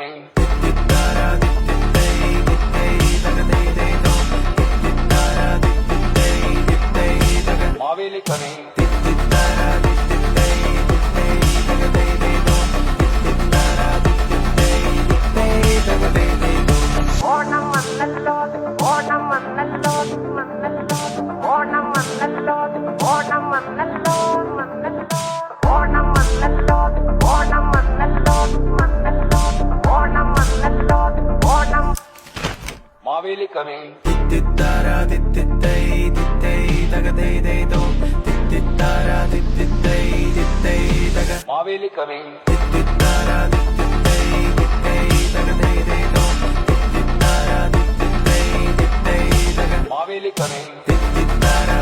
coming. Mavili coming. Onam വന്നല്ലോ ഓണം വന്നല്ലോ വന്നല്ലോ ഓണം വന്നല്ലോ ഓണം വന്നല്ലോ വന്നല്ലോ ഓണം വന്നല്ലോ ഓണം വന്നല്ലോ വന്നല്ലോ ഓണം വന്നല്ലോ Onam Mavili coming. Tittara tittitay tittay tagatay day do. Tittara tittitay tittay taga. Mavili coming. Tittara tittitay tittay tagatay day do. Tittara tittitay tittay taga. Mavili coming. Tittara